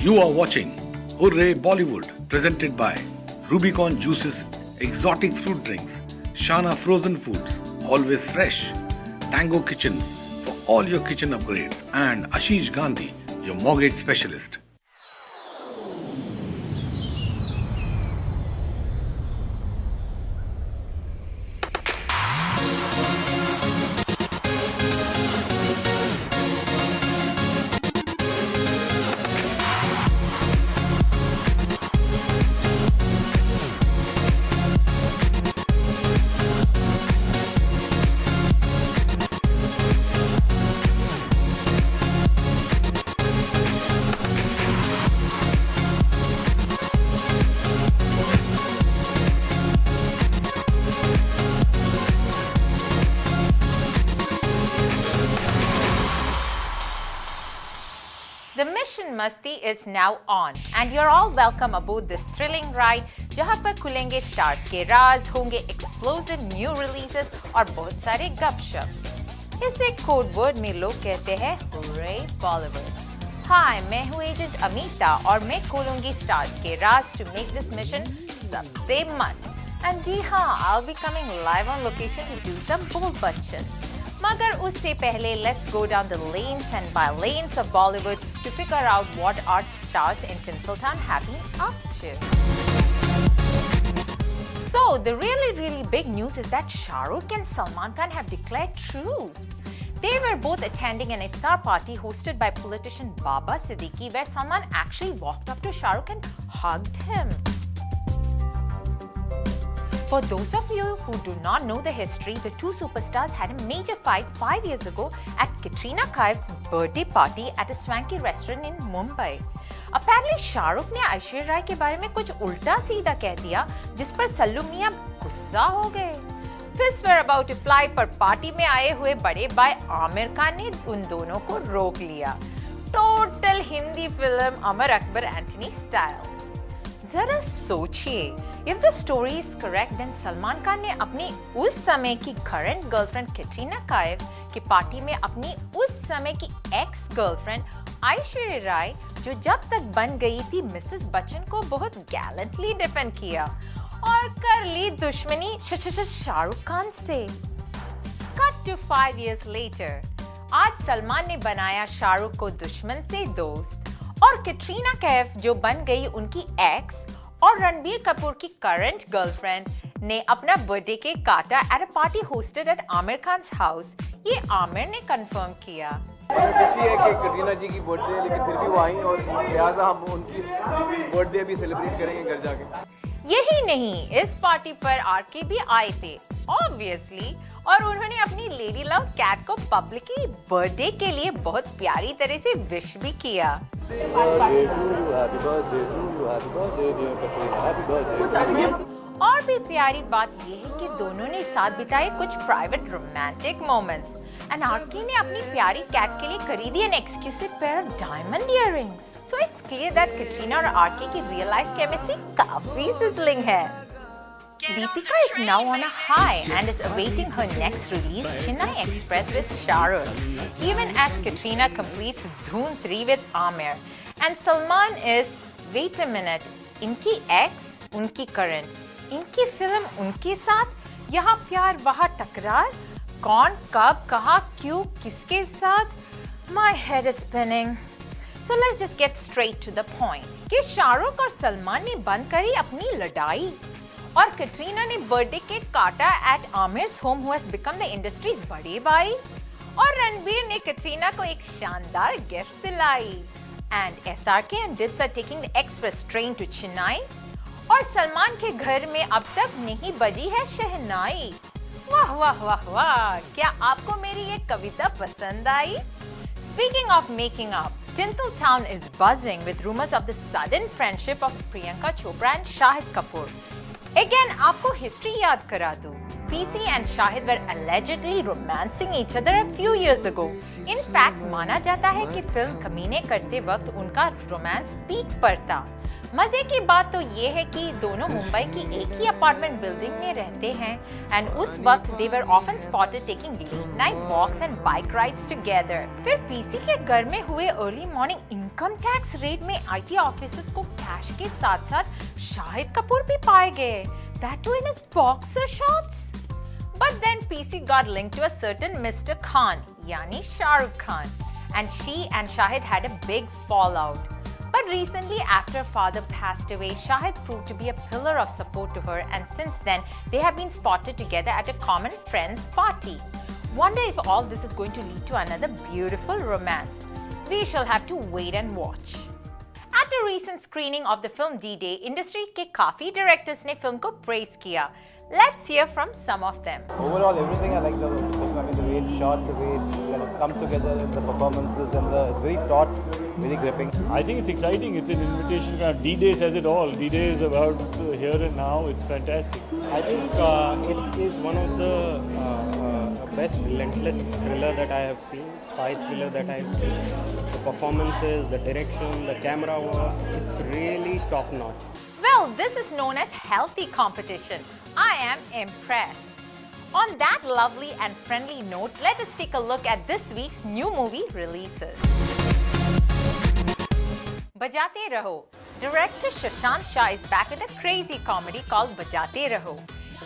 You are watching Hooray Bollywood, presented by Rubicon Juices, exotic fruit drinks, Shana Frozen Foods, always fresh, Tango Kitchen for all your kitchen upgrades, and Ashish Gandhi, your mortgage specialist. The Mission Masti is now on and you're all welcome aboard this thrilling ride जहां पर खुलेंगे stars के राज, होंगे explosive new releases और बहुत सारे गपशप। इसे कोड वर्ड में लोग कहते हैं हुर्रे बॉलीवुड। हाय, मैं हूं एजेंट अमीता और मैं खोलूंगी स्टार्स के राज टू मेक दिस मिशन सबसे मस्त। एंड जी हाँ, I'll be coming live on location to do some bull butching. मगर उससे पहले let's go down the lanes and by lanes of Bollywood to figure out what our stars in Tinseltown have been up to. So the really big news is that Shah Rukh and Salman Khan have declared truce. They were both attending an iftar party hosted by politician Baba Siddiqui, where Salman actually walked up to Shah Rukh and hugged him. For those of you who do not know the history, the two superstars had a major fight 5 years ago at Katrina Kaif's birthday party at a swanky restaurant in Mumbai. Apparently, Shah Rukh ने ऐश्वर्या राय के बारे में कुछ उल्टा सीधा कह दिया, जिस पर सल्लू मियां गुस्सा हो गए। Fists were about to fly, पर पार्टी में आए हुए बड़े भाई आमिर खान ने उन दोनों को रोक लिया। Total Hindi film Amar Akbar Antony style. जरा सोचिए, if the story is correct, then Salman Khan ने अपनी उस समय की करंट गर्लफ्रेंड कैटरीना कैफ की पार्टी में अपनी उस समय की एक्स गर्लफ्रेंड ऐश्वर्या राय, जो जब तक बन गई थी मिसेस बच्चन, को बहुत गैलेंटली डिफेंड किया और कर ली दुश्मनी शाहरुख खान से। Cut to 5 years later, आज सलमान ने बनाया शाहरुख को दुश्मन से दोस्त और कैटरीना कैफ, जो बन गई उनकी एक्स और रणबीर कपूर की करंट गर्लफ्रेंड, ने अपना बर्थडे केक काटा at a party hosted at Aamir Khan's house. ये आमिर ने कंफर्म किया। खुशी है कि कटरीना जी की बर्थडे है, लेकिन फिर भी वो आई और लिहाजा हम उनकी बर्थडे भी सेलिब्रेट करेंगे घर जाके। यही नहीं, इस पार्टी पर आरके भी आए थे ऑब्वियसली, और उन्होंने अपनी लेडी लव कैट को पब्लिकली बर्थडे के लिए बहुत प्यारी तरह से विश भी किया। और भी प्यारी बात यह है कि दोनों ने साथ बिताए कुछ private romantic moments and RK ने अपनी प्यारी कैट के लिए खरीदी an exclusive pair of diamond earrings. So it's clear that Katrina और आरके की रियल लाइफ केमिस्ट्री काफी सिजलिंग है। Deepika is now on a high and is awaiting her next release, Chennai Express with Shah Rukh, even as Katrina completes Dhoom 3 with Aamir. And Salman is, wait a minute, इनकी ex, उनकी current, इनकी film उनके साथ, यहाँ प्यार वहाँ टकरार, कौन कब कहाँ क्यों किसके साथ? My head is spinning. So let's just get straight to the point कि शाहरुख और सलमान ने बंद करी अपनी लड़ाई और कैटरीना ने बर्थडे केक काटा at Aamir's home, who has become the industry's बड़े भाई, और रणबीर ने कैटरीना को एक शानदार गिफ्ट दिलाई। And SRK and Dibs are taking the express train to Chennai और सलमान के घर में अब तक नहीं बजी है शहनाई। वाह वाह वाह वाह, क्या आपको मेरी ये कविता पसंद आई? Speaking of making up, Tinseltown is buzzing with rumors of the sudden friendship of Priyanka Chopra and Shahid Kapoor. Again, आपको हिस्ट्री याद करा दूं। PC and Shahid were allegedly romancing each other a few years ago. In fact, माना जाता है कि film कमीने करते वक्त उनका रोमांस पीक पर था। मजे की बात तो ये है कि दोनों मुंबई की एक ही अपार्टमेंट बिल्डिंग में रहते हैं एंड उस वक्त they were often spotted taking late night walks and bike rides together. फिर पीसी के घर में हुए early morning income tax raid में आईटी ऑफिसर्स को कैश के साथ साथ शाहिद कपूर भी पाए गए, that too in his boxer shorts. But then PC got linked to a certain Mr. Khan, yani Shah Rukh Khan, and she and Shahid had a big fallout. But recently, after father passed away, Shahid proved to be a pillar of support to her, and since then, they have been spotted together at a common friends party. Wonder if all this is going to lead to another beautiful romance. We shall have to wait and watch. At a recent screening of the film D-Day, industry के काफी directors ने film को praise किया. Let's hear from some of them. Overall, everything I like the film. I mean, the way it's shot, the way it's kind of come together in the performances, and it's very taut, very gripping. I think it's exciting. It's an invitation. D-Day says it all. D-Day is about here and now. It's fantastic. I think it is one of the best relentless thriller that I have seen, spy thriller that I have seen. The performances, the direction, the camera work, it's really top notch. Well, this is known as healthy competition. I am impressed. On that lovely and friendly note, let us take a look at this week's new movie releases. Bajate Raho. Director Shashank Shah is back with a crazy comedy called Bajate Raho.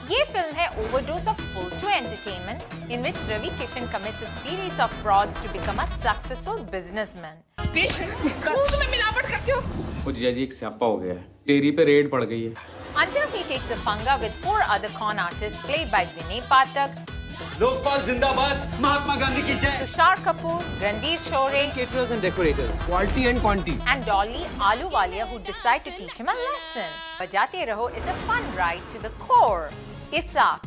ये film है overdose of full-to entertainment in which Ravi Kishan commits a series of frauds to become a successful businessman. दूध में मिलावट करते हो? वो जीजा जी एक स्यापा हो गया है, डेयरी पे रेड पड़ गई है। Until he takes a पंगा with 4 other con artists played by Vinay Pathak, Lokpal जिंदाबाद, महात्मा गांधी की जय। Tushar Kapoor, Ranveer Shore, Caterers and decorators, quality and quantity. and Dolly Ahluwalia, who decide to teach him a lesson. Bajate Raho is a fun ride to the core. Isaak.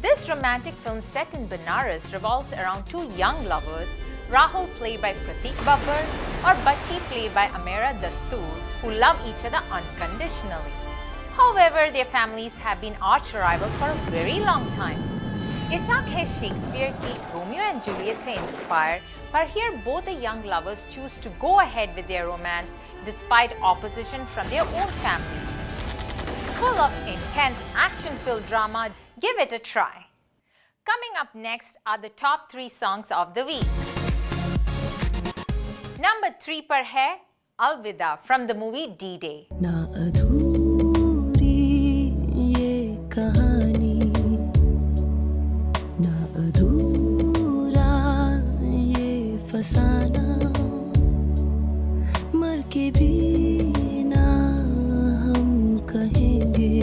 This romantic film set in Benares revolves around 2 young lovers, Rahul played by Pratik Babbar or Bachi played by Amira Dastoor, who love each other unconditionally. However, their families have been arch rivals for a very long time. Isaak है Shakespeare की Romeo and Juliet से inspired, but here both the young lovers choose to go ahead with their romance despite opposition from their own families. Full of intense action-filled drama, give it a try. Coming up next are the top 3 songs of the week. Number 3 पर है Alvida from the movie D-Day. ना अधूरी ये कहानी, ना अधूरा ये फसाना, मर के भी ना हम कहेंगे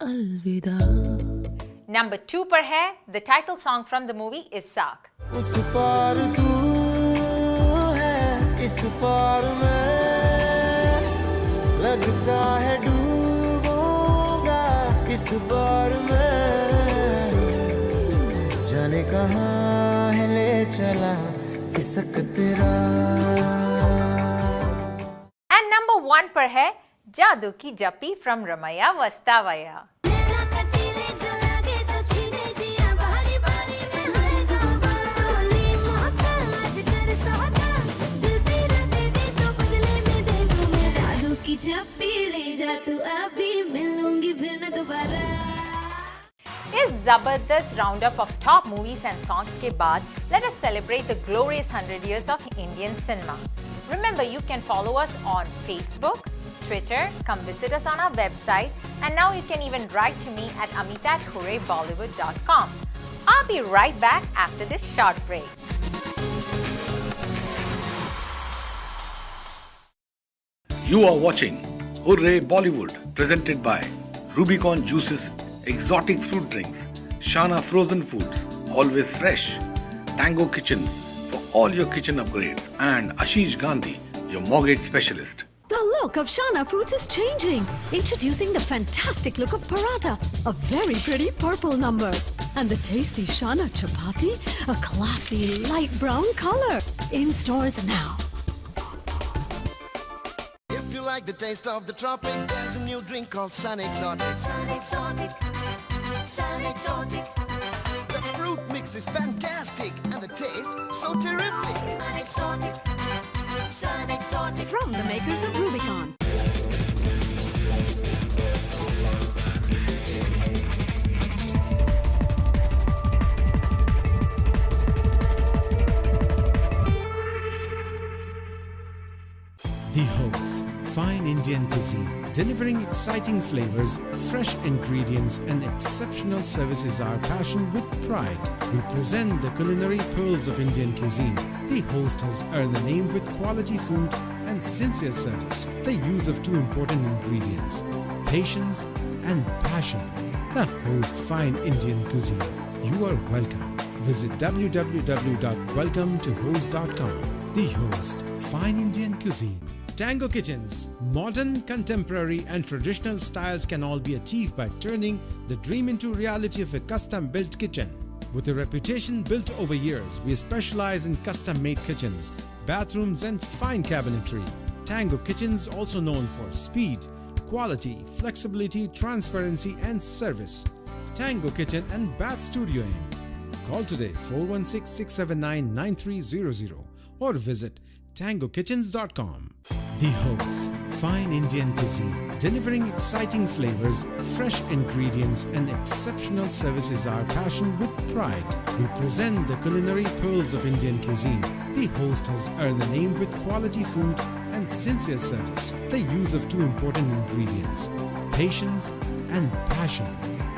अलविदा. Number 2 पर है the title song from the movie Isaak. उस पार तू है, इस पार मैं, लगता है डूबूंगा इस बार मैं, जाने कहाँ है ले चला किसक तेरा. And number 1 पर है जादू की जप्पी from Ramaya Vastavaya. इस जबरदस्त roundup of top movies and songs के बाद let us celebrate the glorious 100 years of Indian cinema. Remember, you can follow us on Facebook, Twitter, come visit us on our website, and now you can even write to me at amita@hurraybollywood.com. I'll be right back after this short break. You are watching Hurray Bollywood, presented by Rubicon Juices, exotic fruit drinks, Shana Frozen Foods, always fresh, Tango Kitchen for all your kitchen upgrades, and Ashish Gandhi, your mortgage specialist. The look of Shana Foods is changing. Introducing the fantastic look of paratha, a very pretty purple number. And the tasty Shana chapati, a classy light brown color. In stores now. If you like the taste of the tropic, there's a new drink called Sun Exotic. Sun Exotic, Sun Exotic. The fruit mix is fantastic and the taste so terrific. Sun Exotic, Sun Exotic. From the makers of Rubicon. The Host, fine Indian cuisine, delivering exciting flavors, fresh ingredients and exceptional service is our passion with pride. We present the culinary pearls of Indian cuisine. The Host has earned a name with quality food and sincere service. The use of two important ingredients, patience and passion. The Host, fine Indian cuisine. You are welcome. Visit www.welcometohost.com. The Host, fine Indian cuisine. Tango Kitchens. Modern, contemporary and traditional styles can all be achieved by turning the dream into reality of a custom-built kitchen. With a reputation built over years, we specialize in custom-made kitchens, bathrooms and fine cabinetry. Tango Kitchens, also known for speed, quality, flexibility, transparency and service. Tango Kitchen and Bath Studio Inn. Call today 416-679-9300 or visit tangokitchens.com. The Host, fine Indian cuisine, delivering exciting flavors, fresh ingredients and exceptional service is our passion with pride. We present the culinary pearls of Indian cuisine. The Host has earned a name with quality food and sincere service. The use of two important ingredients, patience and passion.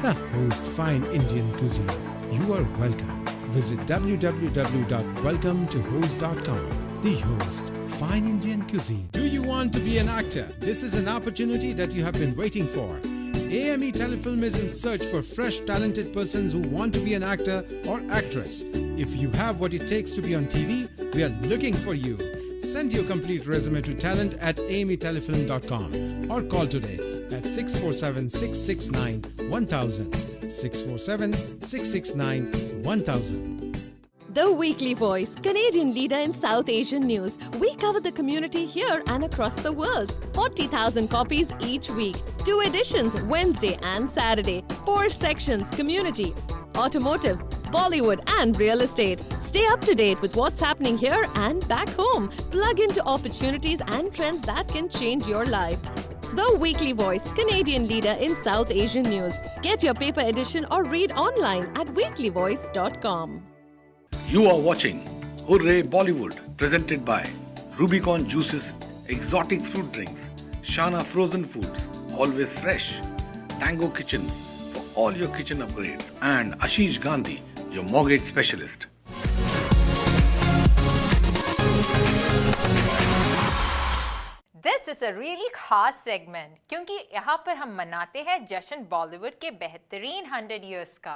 The Host, fine Indian cuisine. You are welcome. Visit www.welcometohost.com. The Host, fine Indian cuisine. Do you want to be an actor? This is an opportunity that you have been waiting for. AME Telefilm is in search for fresh, talented persons who want to be an actor or actress. If you have what it takes to be on TV, we are looking for you. Send your complete resume to talent@ametelefilm.com or call today at 647-669-1000. 647-669-1000. The Weekly Voice, Canadian leader in South Asian news. We cover the community here and across the world. 40,000 copies each week. 2 editions, Wednesday and Saturday. 4 sections, community, automotive, Bollywood and real estate. Stay up to date with what's happening here and back home. Plug into opportunities and trends that can change your life. The Weekly Voice, Canadian leader in South Asian news. Get your paper edition or read online at weeklyvoice.com. You are watching Hooray Bollywood, presented by Rubicon Juices, exotic fruit drinks, Shana Frozen Foods, always fresh, Tango Kitchen for all your kitchen upgrades, and Ashish Gandhi, your mortgage specialist. This is a really खास segment क्योंकि यहाँ पर हम मनाते हैं जश्न बॉलीवुड के बेहतरीन 100 years का।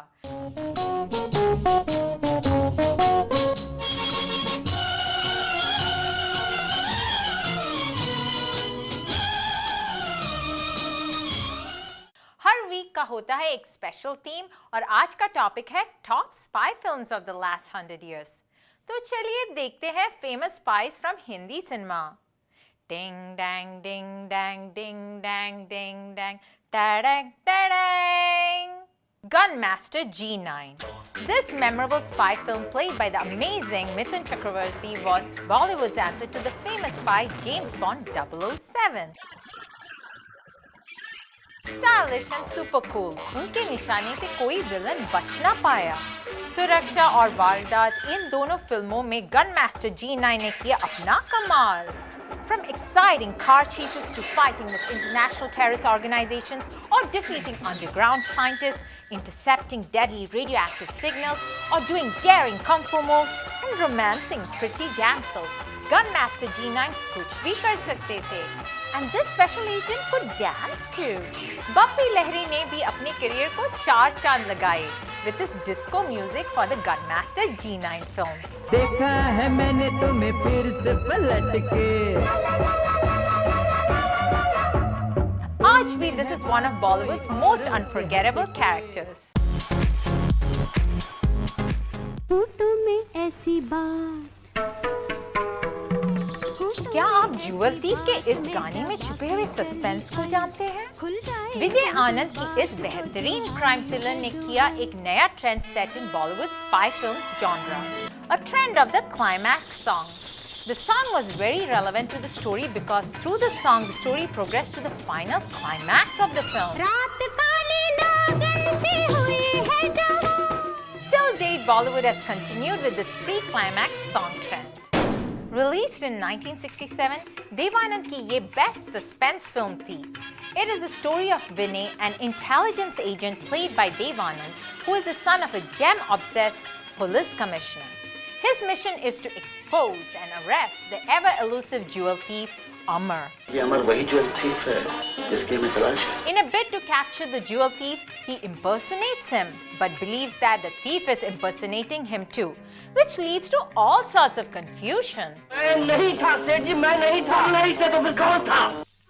हर वीक का होता है एक स्पेशल थीम और आज का टॉपिक है top spy films of the last 100 years। तो चलिए देखते हैं famous spice from Hindi cinema. Ding dang ding dang ding dang ding dang da-dang da-dang. Gunmaster G9. This memorable spy film played by the amazing Mithun Chakravarti was Bollywood's answer to the famous spy James Bond 007. Stylish and super cool, उनके निशाने से कोई villain बच ना पाया। सुरक्षा और वारदात इन दोनों फिल्मों में गनमास्टर G9 ने किया अपना कमाल। From exciting car chases to fighting with international terrorist organizations or defeating underground scientists, intercepting deadly radioactive signals, or doing daring kung fu moves and romancing pretty damsels, Gunmaster G9 कुछ भी कर सकते थे. And this special agent could dance too. Bappy Lahiri ने भी अपने career को 4 चांद लगाए with this disco music for the Gunmaster G9 films. देखा है मैंने तुम्हें फिर से पलट के। आज भी this is one of Bollywood's most unforgettable characters. Photo में ऐसी बात। क्या आप ज्वेल थीफ के इस गाने में छुपे हुए सस्पेंस को जानते हैं? विजय आनंद की इस बेहतरीन क्राइम थ्रिलर ने किया एक नया trend set in Bollywood spy films genre, a trend of the climax song. The song was very relevant to the story because through the song the story progressed to the final climax of the film. Till date, Bollywood has continued with this pre-climax song trend. Released in 1967, Devanand की ये best suspense film थी. It is the story of Vinay, an intelligence agent played by Devanand, who is the son of a gem-obsessed police commissioner. His mission is to expose and arrest the ever-elusive jewel thief, Amar. ये अमर वही jewel thief है जिसकी हमें तलाश है. In a bid to capture the jewel thief, he impersonates him, but believes that the thief is impersonating him too, which leads to all sorts of confusion. मैं नहीं था सेठ जी, मैं नहीं था. नहीं थे तो फिर कौन था?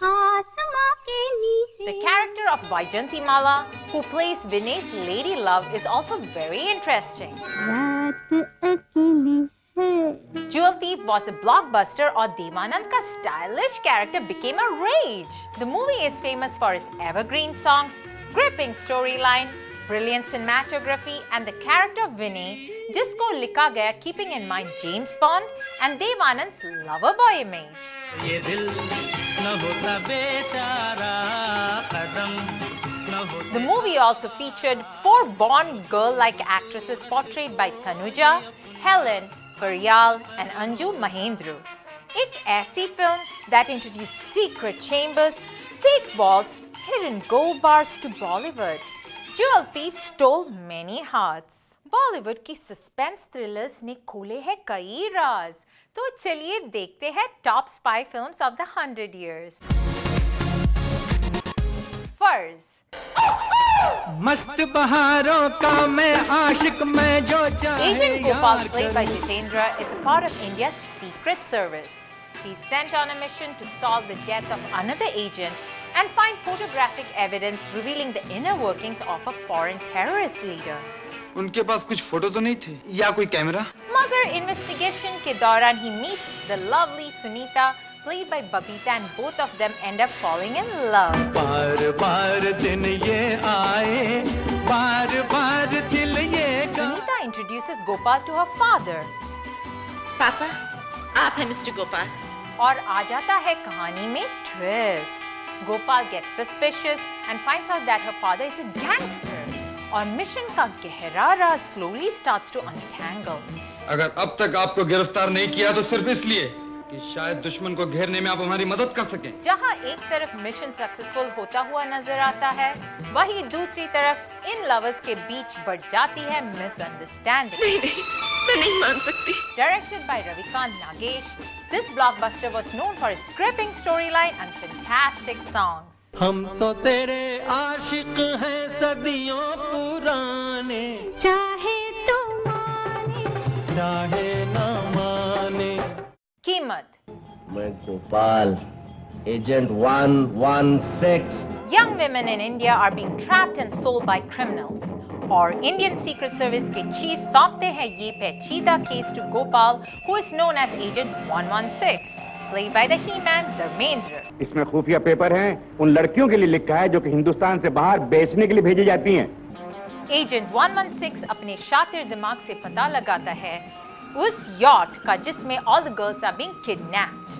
आसमां के नीचे. The character of Vaijanti Mala, who plays Vinay's lady love, is also very interesting. रात अकेली है. Jewel Thief was a blockbuster और Devanand का stylish character became a rage. The movie is famous for its evergreen songs, gripping storyline, brilliant cinematography and the character of Vinay, जिसको लिखा गया keeping in mind James Bond and Devanand's lover boy image. ये दिल न होता बेचारा कदम न होता. The movie also featured 4 Bond girl-like actresses portrayed by Tanuja, Helen, Faryal and Anju Mahendru. एक ऐसी film that introduced secret chambers, fake walls, hidden gold bars to Bollywood. Jewel Thief stole many hearts. Bollywood की suspense thrillers ने खोले हैं कई राज. तो चलिए देखते हैं top spy films of the 100 years. First, मस्त बहारों का मैं आशिक मैं जो चाहे. Agent Gopal, played by Jitendra, is a part of India's Secret Service. He's sent on a mission to solve the death of another agent and find photographic evidence revealing the inner workings of a foreign terrorist leader. उनके पास कुछ photo तो नहीं थे या कोई camera? मगर investigation के दौरान he meets the lovely Sunita, played by Babita, and both of them end up falling in love. बार-बार दिन ये आए, बार-बार दिल ये. Sunita introduces Gopal to her father. पापा, आप हैं मिस्टर गोपाल. और आ जाता है कहानी में twist. Gopal gets suspicious and finds out that her father is a gangster. और मिशन का गहरा राज slowly starts to untangle. अगर अब तक आपको गिरफ्तार नहीं किया तो सिर्फ इसलिए कि शायद दुश्मन को घेरने में आप हमारी मदद कर सकें. जहां एक तरफ मिशन सक्सेसफुल होता हुआ नजर आता है, वहीं दूसरी तरफ इन लवर्स के बीच बढ़ जाती है मिसअंडरस्टैंडिंग. नहीं, मैं नहीं मान सकती. Directed by Ravikant Nagesh, this blockbuster was known for its gripping storyline and fantastic songs. हम तो तेरे आशिक हैं सदियों पुराने. चाहे तो माने, चाहे न माने. कीमत. मैं Gopal, agent 116. Young women in India are being trapped and sold by criminals. और Indian Secret Service के chief सौंपते हैं ये पेचीदा case to Gopal, who is known as Agent 116, played by the He-Man Dharmendra. इसमें खुफिया पेपर हैं उन लड़कियों के लिए लिखा है जो कि हिंदुस्तान से बाहर बेचने के लिए भेजी जाती हैं. Agent 116 अपने शातिर दिमाग से पता लगाता है उस yacht का जिसमें all the girls are being kidnapped.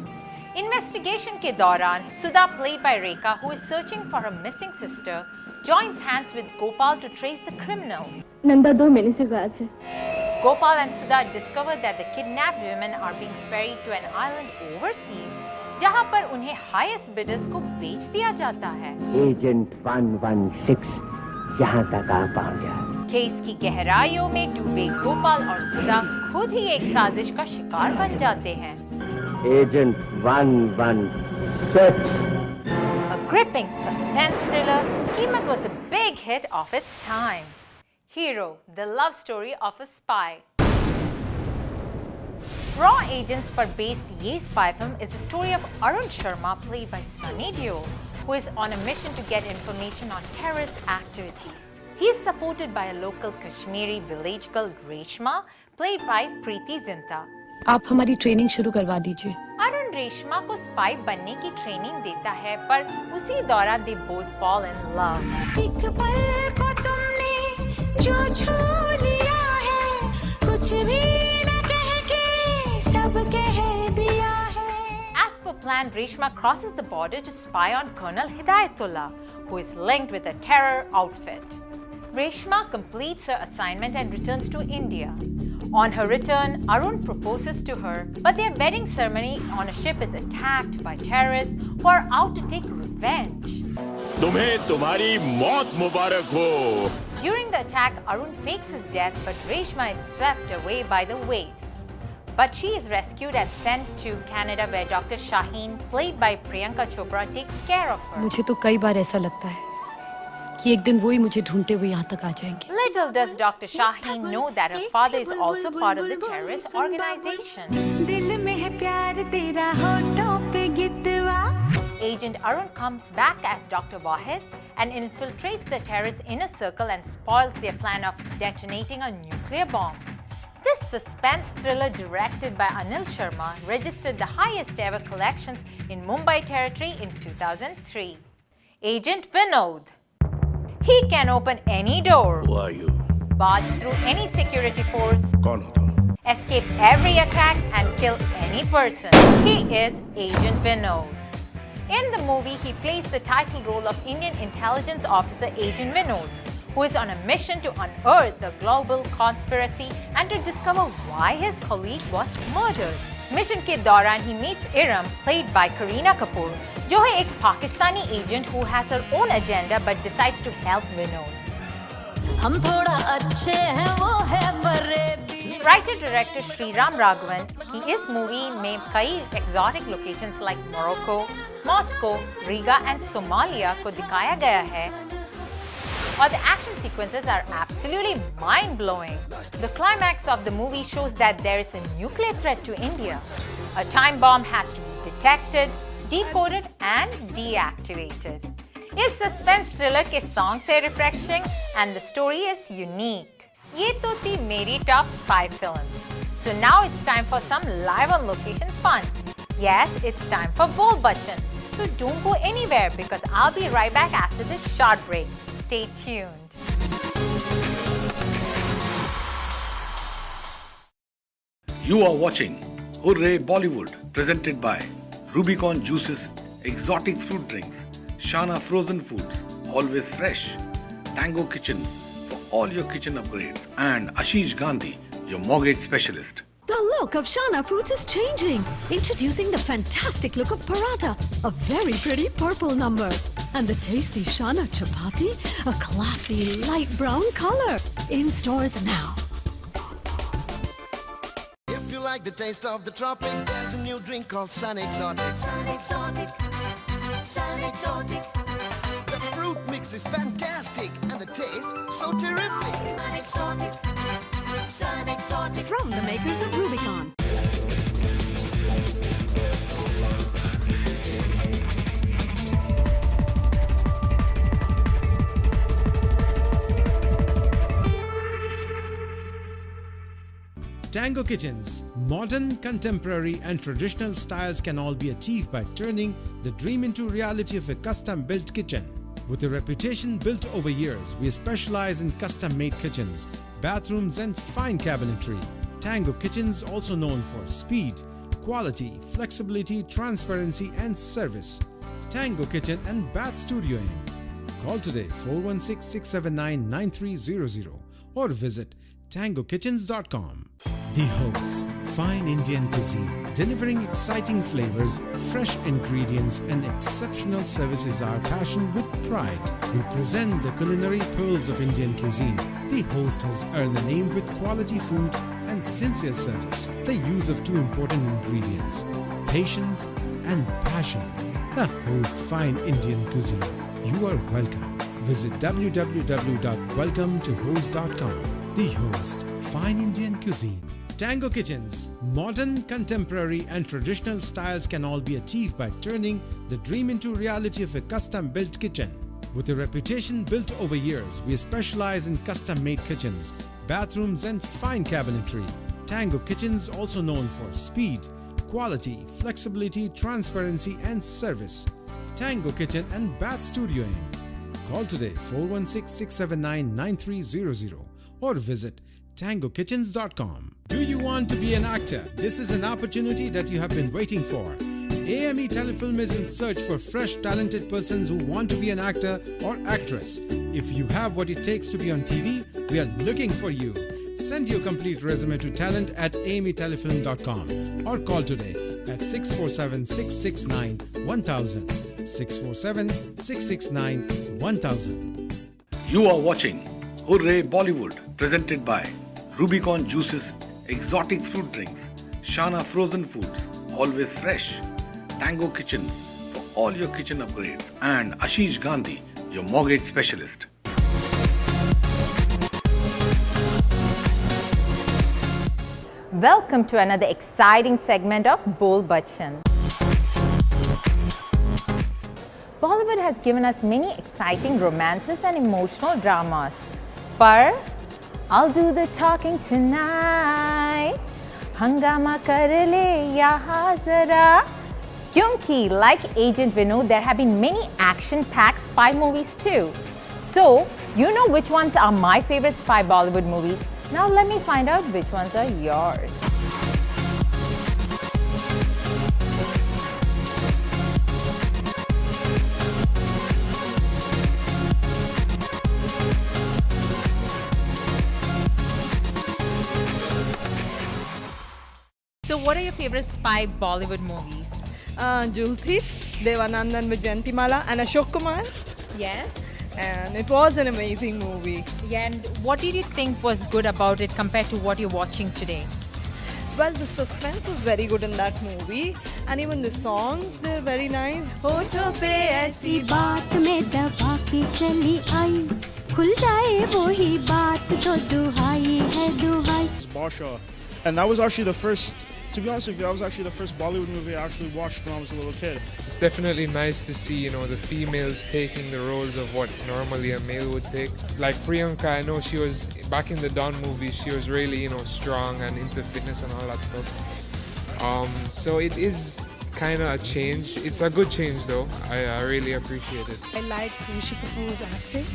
Investigation के दौरान Sudha, played by Rekha, who is searching for her missing sister, joins hands with Gopal to trace the criminals. Nanda 2 महीने से गायब है. Gopal and Sudha discover that the kidnapped women are being ferried to an island overseas, जहां पर उन्हें highest bidders को बेच दिया जाता है. एजेंट 116 यहाँ तक आ पहुँचा. केस की गहराइयों में डूबे गोपाल और सुधा खुद ही एक साजिश का शिकार बन जाते हैं. Agent 116. A gripping suspense thriller, Keemat was a big hit of its time. Hero, the love story of a spy. Raw Agents पर based ये spy film is the story of Arun Sharma, played by Sunny Deol, who is on a mission to get information on terrorist activities. He is supported by a local Kashmiri village girl Reshma, played by Preeti Zinta. आप हमारी training शुरू करवा दीजिए. अरुण रेशमा को spy बनने की training देता है, पर उसी दौरान they both fall in love. एक पल को तुमने जो छू लिया है, कुछ भी न कह के सब कह दिया है. As per plan, Reshma crosses the border to spy on Colonel Hidayatullah, who is linked with a terror outfit. Reshma completes her assignment and returns to India. On her return, Arun proposes to her, but their wedding ceremony on a ship is attacked by terrorists who are out to take revenge. तुम्हें तुम्हारी मौत मुबारक हो. During the attack, Arun fakes his death, but Reshma is swept away by the waves. But she is rescued and sent to Canada, where Dr. Shaheen, played by Priyanka Chopra, takes care of her. मुझे तो कई बार ऐसा लगता है कि एक दिन वो ही मुझे ढूंढते हुए यहाँ तक आ जाएंगे. Little does Dr. Shaheen know that her father is also part of the terrorist organization. दिल में है प्यार तेरा होठों पे गितवा. Agent Arun comes back as Dr. Wahid and infiltrates the terrorist inner circle and spoils their plan of detonating a nuclear bomb. This suspense thriller, directed by Anil Sharma, registered the highest ever collections in Mumbai territory in 2003. Agent Vinod. He can open any door. Who are you? Barge through any security force. कौन हो तुम? Escape every attack and kill any person. He is Agent Vinod. In the movie, he plays the title role of Indian intelligence officer Agent Vinod, who is on a mission to unearth the global conspiracy and to discover why his colleague was murdered. Mission के दौरान he meets Iram, played by Kareena Kapoor, जो है एक Pakistani agent who has her own agenda but decides to help Vinod. हम थोड़ा अच्छे हैं वो है फरेबी. Writer-director Sriram Raghavan की इस मूवी में कई exotic locations like Morocco, Moscow, Riga and Somalia को दिखाया गया है. Or the action sequences are absolutely mind-blowing. The climax of the movie shows that there is a nuclear threat to India. A time bomb has to be detected, decoded and deactivated. इस suspense thriller के songs are refreshing and the story is unique. ये तो थी मेरी top 5 films. So now it's time for some live on location fun. Yes, it's time for Bol Bachchan. So don't go anywhere because I'll be right back after this short break. Stay tuned. You are watching Hooray Bollywood, presented by Rubicon Juices, exotic fruit drinks, Shana Frozen Foods, always fresh, Tango Kitchen for all your kitchen upgrades, and Ashish Gandhi, your mortgage specialist. The look of Shana Foods is changing. Introducing the fantastic look of paratha, a very pretty purple number. And the tasty Shana chapati, a classy light brown color. In stores now. If you like the taste of the tropic, there's a new drink called Sun Exotic. Sun Exotic. Sun Exotic. The fruit mix is fantastic and the taste so terrific. Sun Exotic. Sun Exotic. From the makers of Rubicon. Tango Kitchens. Modern, contemporary and traditional styles can all be achieved by turning the dream into reality of a custom-built kitchen. With a reputation built over years, we specialize in custom-made kitchens, bathrooms and fine cabinetry. Tango Kitchens, also known for speed, quality, flexibility, transparency and service. Tango Kitchen and Bath Studio Inn. Call today 416-679-9300 or visit tangokitchens.com. The Host, fine Indian cuisine, delivering exciting flavors, fresh ingredients and exceptional service is our passion with pride. We present the culinary pearls of Indian cuisine. The Host has earned a name with quality food and sincere service. The use of two important ingredients, patience and passion. The Host, fine Indian cuisine. You are welcome. Visit www.welcometohost.com. The Host, fine Indian cuisine. Tango Kitchens. Modern, contemporary and traditional styles can all be achieved by turning the dream into reality of a custom-built kitchen. With a reputation built over years, we specialize in custom-made kitchens, bathrooms and fine cabinetry. Tango Kitchens, also known for speed, quality, flexibility, transparency and service. Tango Kitchen and Bath Studio Inn. Call today 416-679-9300 or visit tangokitchens.com. Do you want to be an actor? This is an opportunity that you have been waiting for. AME Telefilm is in search for fresh, talented persons who want to be an actor or actress. If you have what it takes to be on TV, we are looking for you. Send your complete resume to talent@amytelefilm.com or call today at 647-669-1000. 647-669-1000. You are watching Hooray Bollywood, presented by Rubicon Juices, Exotic Fruit Drinks, Shana Frozen Foods, Always Fresh, Tango Kitchen for all your kitchen upgrades, and Ashish Gandhi, your mortgage specialist. Welcome to another exciting segment of Bol Bachchan. Bollywood has given us many exciting romances and emotional dramas. But I'll do the talking tonight. Hangama kar le yahan zara. Kyunki, like Agent Vinod, there have been many action-packed spy movies too. So, you know which ones are my favorite spy Bollywood movies. Now let me find out which ones are yours. So what are your favorite spy Bollywood movies? Jewel Thief, Devanandan with Jayantimala and Ashok Kumar. Yes. And it was an amazing movie. Yeah, and what did you think was good about it compared to what you're watching today? Well, the suspense was very good in that movie, and even the songs, they're very nice. Hoto pe aisi baat mein daba ke chali aayi, khul jaye wohi baat to duhai hai duhai. Basha, and that was actually the first. To be honest with you, that was actually the first Bollywood movie I actually watched when I was a little kid. It's definitely nice to see, the females taking the roles of what normally a male would take. Like Priyanka, I know she was, back in the Dawn movie, she was really, strong and into fitness and all that stuff. So it is kind of a change. It's a good change though. I really appreciate it. I like Rishi Kapoor's acting.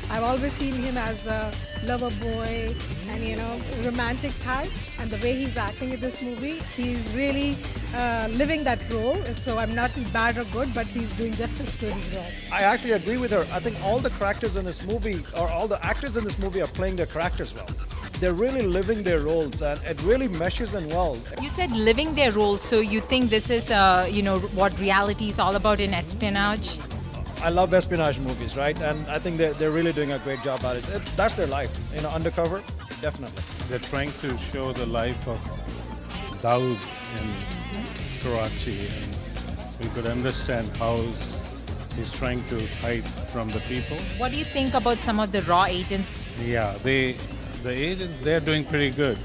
I've always seen him as a lover boy and romantic type, and the way he's acting in this movie, he's really living that role. So I'm not bad or good, but he's doing justice to his role. I actually agree with her. I think all the characters in this movie, or all the actors in this movie, are playing their characters well. They're really living their roles, and it really meshes in well. You said living their roles, so you think this is what reality is all about in espionage? I love espionage movies, right? And I think they're really doing a great job at it. That's their life, undercover, definitely. They're trying to show the life of Dawood in Karachi, and we could understand how he's trying to hide from the people. What do you think about some of the raw agents? Yeah, the agents, they're doing pretty good.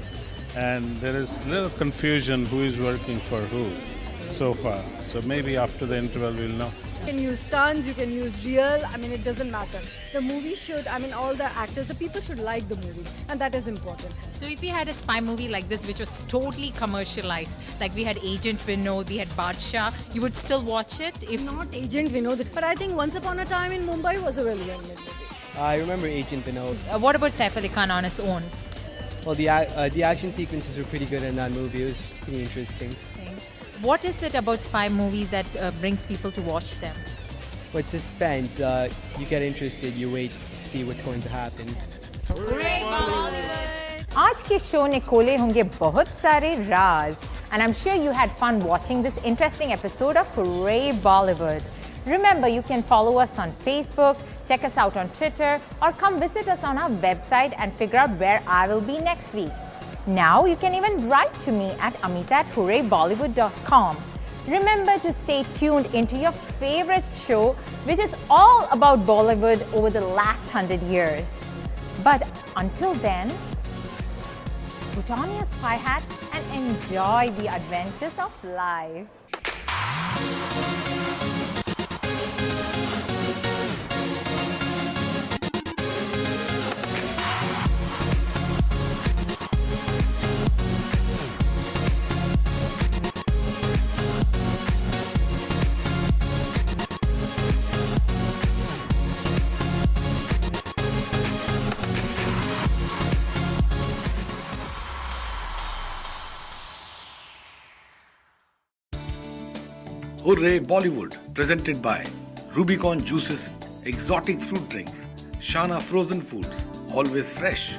And there is little confusion who is working for who so far. So maybe after the interval we'll know. You can use stunts, you can use real, it doesn't matter. The movie should, all the actors, the people should like the movie, and that is important. So if we had a spy movie like this, which was totally commercialized, like we had Agent Vinod, we had Badshah, you would still watch it? If not Agent Vinod, but I think Once Upon a Time in Mumbai was a really good movie. I remember Agent Vinod. What about Saif Ali Khan on his own? Well, the action sequences were pretty good in that movie. It was pretty interesting. What is it about spy movies that brings people to watch them? With suspense, you get interested, you wait to see what's going to happen. आज के show ने खोले होंगे बहुत सारे राज, and I'm sure you had fun watching this interesting episode of Hooray Bollywood. Remember, you can follow us on Facebook, check us out on Twitter, or come visit us on our website and figure out where I will be next week. Now you can even write to me at amita@hooraybollywood.com. Remember to stay tuned into your favorite show, which is all about Bollywood over the last 100 years. But until then, put on your spy hat and enjoy the adventures of life. Hooray Bollywood, presented by Rubicon Juices, Exotic Fruit Drinks, Shana Frozen Foods, Always Fresh,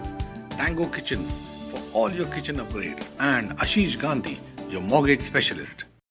Tango Kitchen for all your kitchen upgrades, and Ashish Gandhi, your mortgage specialist.